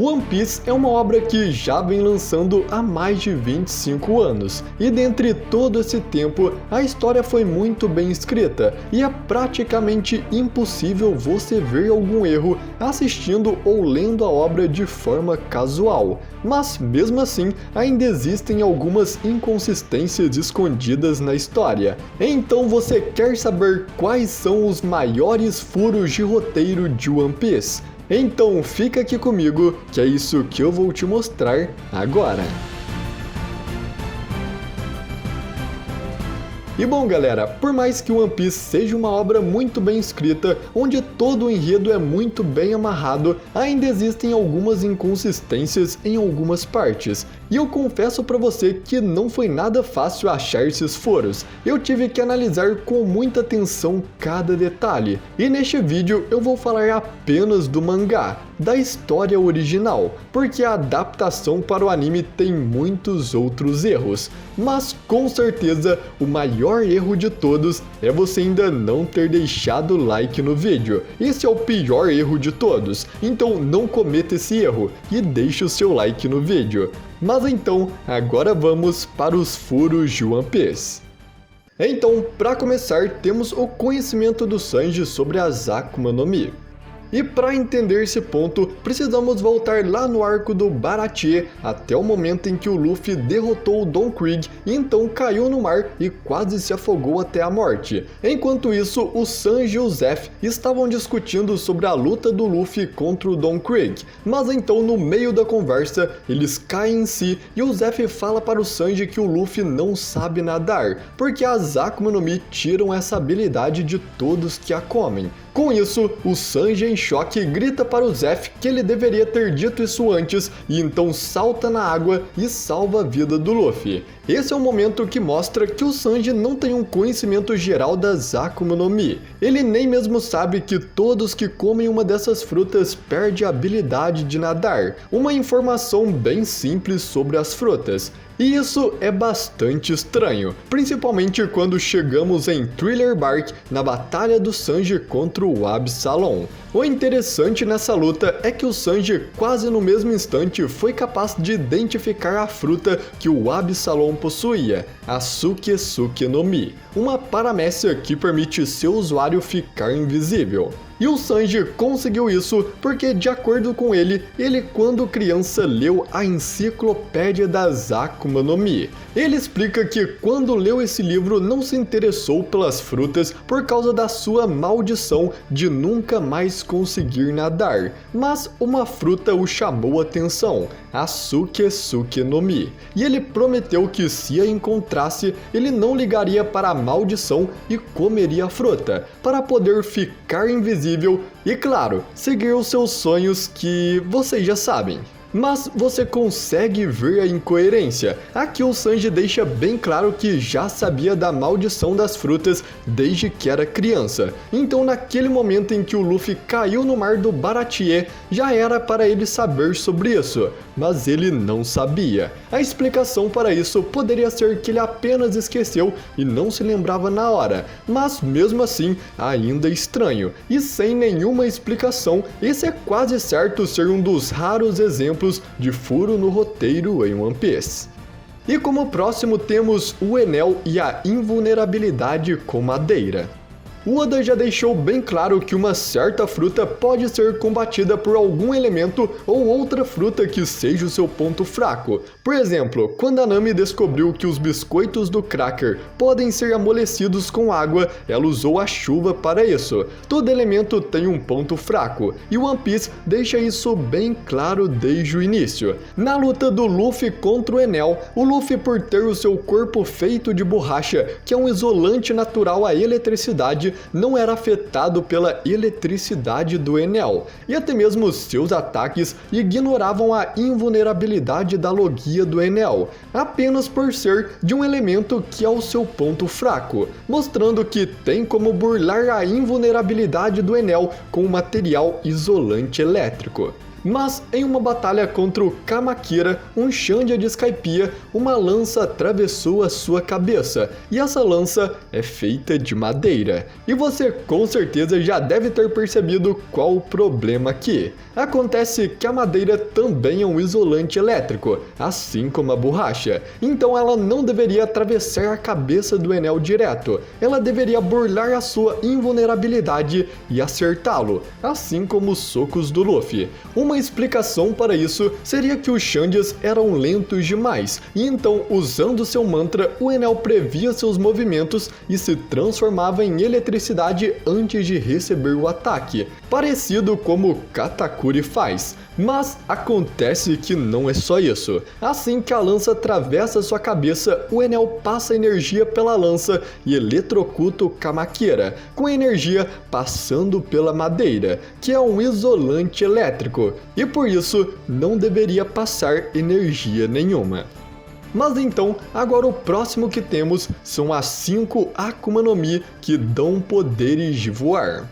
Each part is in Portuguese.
One Piece é uma obra que já vem lançando há mais de 25 anos, e dentre todo esse tempo, a história foi muito bem escrita, e é praticamente impossível você ver algum erro assistindo ou lendo a obra de forma casual. Mas mesmo assim, ainda existem algumas inconsistências escondidas na história. Então você quer saber quais são os maiores furos de roteiro de One Piece? Então fica aqui comigo, que é isso que eu vou te mostrar agora. E bom galera, por mais que One Piece seja uma obra muito bem escrita, onde todo o enredo é muito bem amarrado, ainda existem algumas inconsistências em algumas partes. E eu confesso pra você que não foi nada fácil achar esses furos. Eu tive que analisar com muita atenção cada detalhe. E neste vídeo eu vou falar apenas do mangá, da história original, porque a adaptação para o anime tem muitos outros erros. Mas com certeza o maior erro de todos é você ainda não ter deixado o like no vídeo. Esse é o pior erro de todos, então não cometa esse erro e deixe o seu like no vídeo. Mas então, agora vamos para os furos de One Piece. Então, para começar, temos o conhecimento do Sanji sobre as Akuma no Mi. E para entender esse ponto, precisamos voltar lá no arco do Baratie, até o momento em que o Luffy derrotou o Don Krieg e então caiu no mar e quase se afogou até a morte. Enquanto isso, o Sanji e o Zeff estavam discutindo sobre a luta do Luffy contra o Don Krieg, mas então no meio da conversa, eles caem em si e o Zeff fala para o Sanji que o Luffy não sabe nadar, porque as Akuma no Mi tiram essa habilidade de todos que a comem. Com isso, o Sanji em choque grita para o Zeff que ele deveria ter dito isso antes e então salta na água e salva a vida do Luffy. Esse é o momento que mostra que o Sanji não tem um conhecimento geral das Akuma no Mi. Ele nem mesmo sabe que todos que comem uma dessas frutas perdem a habilidade de nadar. Uma informação bem simples sobre as frutas. E isso é bastante estranho, principalmente quando chegamos em Thriller Bark na batalha do Sanji contra o Absalom. O interessante nessa luta é que o Sanji quase no mesmo instante foi capaz de identificar a fruta que o Absalom possuía, a Sukesuke no Mi, uma paramécia que permite seu usuário ficar invisível. E o Sanji conseguiu isso porque, de acordo com ele quando criança leu a Enciclopédia das Akuma no Mi. Ele explica que quando leu esse livro não se interessou pelas frutas por causa da sua maldição de nunca mais conseguir nadar, mas uma fruta o chamou a atenção, a Sukesuke no Mi, e ele prometeu que se a encontrasse, ele não ligaria para a maldição e comeria a fruta, para poder ficar invisível e, claro, seguir os seus sonhos que vocês já sabem. Mas você consegue ver a incoerência. Aqui o Sanji deixa bem claro que já sabia da maldição das frutas desde que era criança. Então naquele momento em que o Luffy caiu no mar do Baratie, já era para ele saber sobre isso, mas ele não sabia. A explicação para isso poderia ser que ele apenas esqueceu e não se lembrava na hora, mas mesmo assim ainda é estranho. E sem nenhuma explicação, esse é quase certo ser um dos raros exemplos de furo no roteiro em One Piece. E como próximo temos o Enel e a invulnerabilidade com madeira. O Oda já deixou bem claro que uma certa fruta pode ser combatida por algum elemento ou outra fruta que seja o seu ponto fraco. Por exemplo, quando a Nami descobriu que os biscoitos do Cracker podem ser amolecidos com água, ela usou a chuva para isso. Todo elemento tem um ponto fraco, e One Piece deixa isso bem claro desde o início. Na luta do Luffy contra o Enel, o Luffy, por ter o seu corpo feito de borracha, que é um isolante natural à eletricidade, não era afetado pela eletricidade do Enel, e até mesmo seus ataques ignoravam a invulnerabilidade da logia do Enel, apenas por ser de um elemento que é o seu ponto fraco, mostrando que tem como burlar a invulnerabilidade do Enel com um material isolante elétrico. mas em uma batalha contra o Kamakura, um Shandia de Skypiea, uma lança atravessou a sua cabeça, e essa lança é feita de madeira. E você com certeza já deve ter percebido qual o problema aqui. Acontece que a madeira também é um isolante elétrico, assim como a borracha. Então ela não deveria atravessar a cabeça do Enel direto, ela deveria burlar a sua invulnerabilidade e acertá-lo, assim como os socos do Luffy. Uma explicação para isso seria que os Shandias eram lentos demais, e então, usando seu mantra, o Enel previa seus movimentos e se transformava em eletricidade antes de receber o ataque, parecido como Katakuri faz. Mas acontece que não é só isso. Assim que a lança atravessa sua cabeça, o Enel passa energia pela lança e eletrocuta o Kamakura, com a energia passando pela madeira, que é um isolante elétrico, e por isso não deveria passar energia nenhuma. Mas então, agora o próximo que temos são as 5 Akuma no Mi que dão poderes de voar.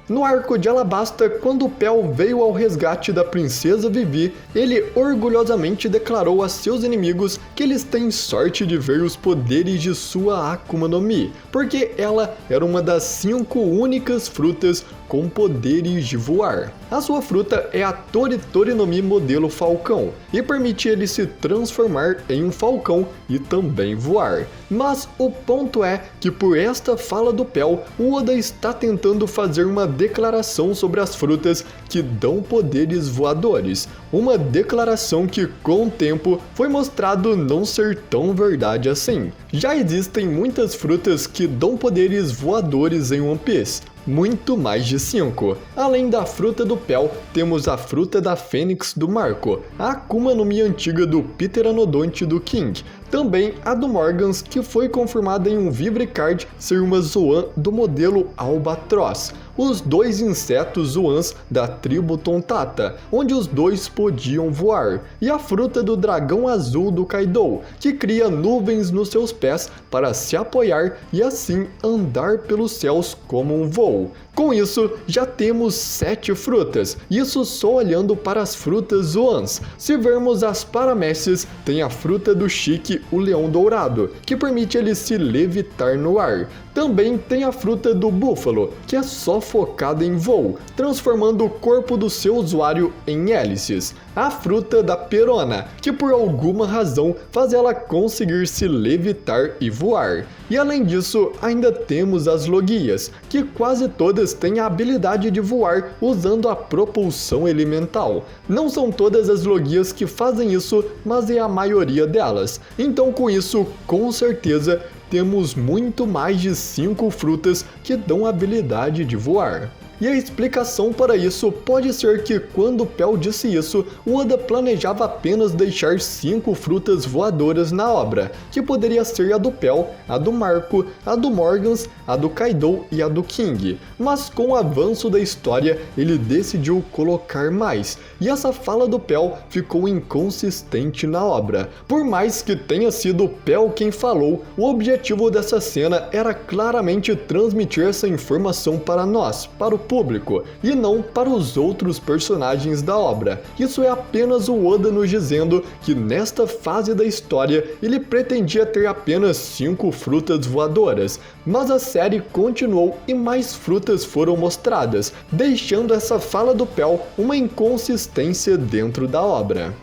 No arco de Alabasta, quando Pell veio ao resgate da princesa Vivi, ele orgulhosamente declarou a seus inimigos que eles têm sorte de ver os poderes de sua Akuma no Mi, porque ela era uma das 5 únicas frutas com poderes de voar. A sua fruta é a Toritori no Mi modelo Falcão, e permite ele se transformar em um falcão e também voar. Mas o ponto é que por esta fala do Pell, o Oda está tentando fazer uma declaração sobre as frutas que dão poderes voadores. Uma declaração que com o tempo foi mostrado não ser tão verdade assim. Já existem muitas frutas que dão poderes voadores em One Piece. Muito mais de 5. Além da fruta do Pell, temos a fruta da Fênix do Marco, a Akuma no Mi antiga do Pteranodonte do King, também a do Morgans, que foi confirmada em um Vivre Card ser uma Zoan do modelo Albatross, os 2 insetos Zoans da tribo Tontata, onde os 2 podiam voar, e a fruta do dragão azul do Kaido, que cria nuvens nos seus pés para se apoiar e assim andar pelos céus como um voo. Com isso, já temos 7 frutas, isso só olhando para as frutas Zoans. Se vermos as paramécias, tem a fruta do Chique, o leão dourado, que permite ele se levitar no ar. Também tem a fruta do búfalo, que é só focada em voo, transformando o corpo do seu usuário em hélices. A fruta da perona, que por alguma razão faz ela conseguir se levitar e voar. E além disso, ainda temos as logias, que quase todas têm a habilidade de voar usando a propulsão elemental. Não são todas as logias que fazem isso, mas é a maioria delas. Então com isso, com certeza, temos muito mais de 5 frutas que dão a habilidade de voar. E a explicação para isso pode ser que quando Pell disse isso, o Oda planejava apenas deixar 5 frutas voadoras na obra, que poderia ser a do Pell, a do Marco, a do Morgans, a do Kaido e a do King. Mas com o avanço da história, ele decidiu colocar mais, e essa fala do Pell ficou inconsistente na obra. Por mais que tenha sido Pell quem falou, o objetivo dessa cena era claramente transmitir essa informação para nós, para o público, e não para os outros personagens da obra. Isso é apenas o Oda nos dizendo que nesta fase da história ele pretendia ter apenas 5 frutas voadoras, mas a série continuou e mais frutas foram mostradas, deixando essa fala do Pell uma inconsistência dentro da obra.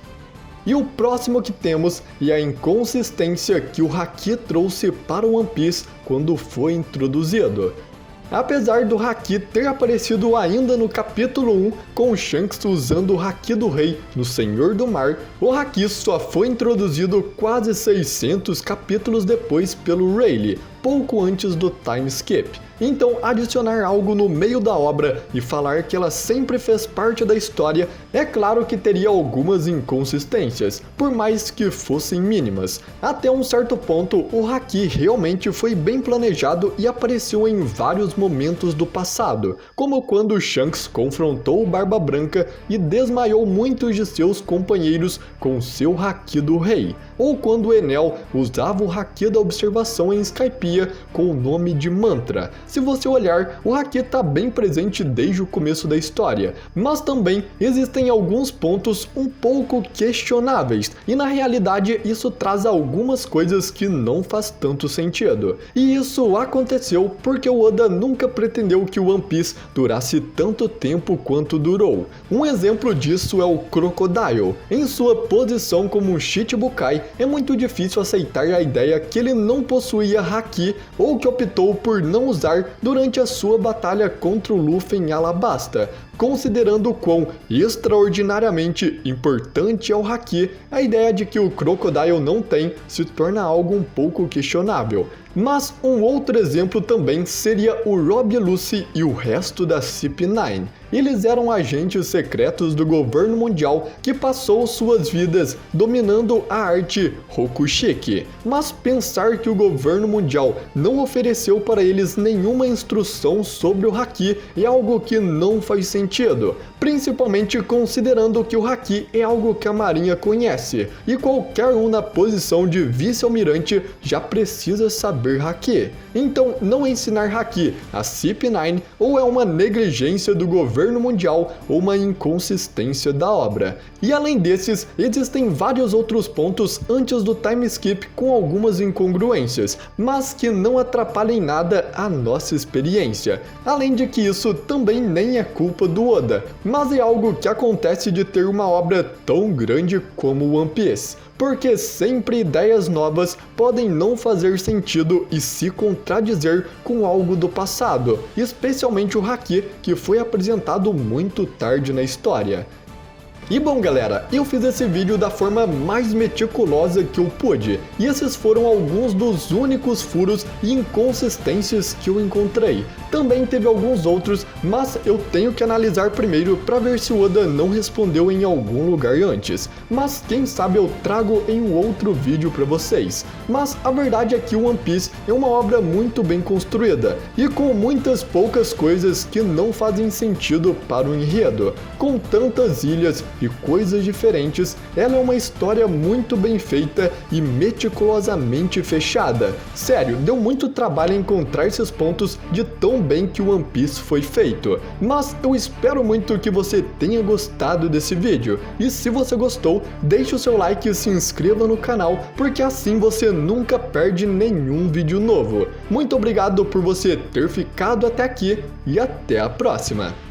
E o próximo que temos é a inconsistência que o Haki trouxe para o One Piece quando foi introduzido. Apesar do Haki ter aparecido ainda no capítulo 1, com Shanks usando o Haki do Rei no Senhor do Mar, o Haki só foi introduzido quase 600 capítulos depois pelo Rayleigh, pouco antes do time skip. Então, adicionar algo no meio da obra e falar que ela sempre fez parte da história, é claro que teria algumas inconsistências, por mais que fossem mínimas. Até um certo ponto, o Haki realmente foi bem planejado e apareceu em vários momentos do passado, como quando Shanks confrontou o Barba Branca e desmaiou muitos de seus companheiros com seu Haki do Rei. ou quando Enel usava o haki da observação em Skypiea com o nome de mantra. Se você olhar, o haki está bem presente desde o começo da história, mas também existem alguns pontos um pouco questionáveis, e na realidade isso traz algumas coisas que não faz tanto sentido. E isso aconteceu porque o Oda nunca pretendeu que o One Piece durasse tanto tempo quanto durou. Um exemplo disso é o Crocodile. Em sua posição como um Shichibukai, é muito difícil aceitar a ideia que ele não possuía haki ou que optou por não usar durante a sua batalha contra o Luffy em Alabasta. Considerando o quão extraordinariamente importante é o haki, a ideia de que o Crocodile não tem se torna algo um pouco questionável. Mas um outro exemplo também seria o Rob Lucy e o resto da CP9. Eles eram agentes secretos do governo mundial que passou suas vidas dominando a arte Rokushiki. Mas pensar que o governo mundial não ofereceu para eles nenhuma instrução sobre o haki é algo que não faz sentido, principalmente considerando que o haki é algo que a marinha conhece, e qualquer um na posição de vice-almirante já precisa saber haki. Então, não ensinar haki a CP9 ou é uma negligência do governo mundial ou uma inconsistência da obra. E além desses, existem vários outros pontos antes do time skip com algumas incongruências, mas que não atrapalham em nada a nossa experiência. Além de que isso também nem é culpa do Oda, mas é algo que acontece de ter uma obra tão grande como One Piece. Porque sempre ideias novas podem não fazer sentido e se contradizer com algo do passado, especialmente o haki, que foi apresentado muito tarde na história. E bom galera, eu fiz esse vídeo da forma mais meticulosa que eu pude, e esses foram alguns dos únicos furos e inconsistências que eu encontrei. Também teve alguns outros, mas eu tenho que analisar primeiro para ver se o Oda não respondeu em algum lugar antes. Mas quem sabe eu trago em um outro vídeo para vocês. Mas a verdade é que o One Piece é uma obra muito bem construída, e com muitas poucas coisas que não fazem sentido para o enredo. Com tantas ilhas e coisas diferentes, ela é uma história muito bem feita e meticulosamente fechada. Sério, deu muito trabalho encontrar esses pontos de tão bem que o One Piece foi feito. Mas eu espero muito que você tenha gostado desse vídeo, e se você gostou, deixe o seu like e se inscreva no canal, porque assim você nunca perde nenhum vídeo novo. Muito obrigado por você ter ficado até aqui e até a próxima!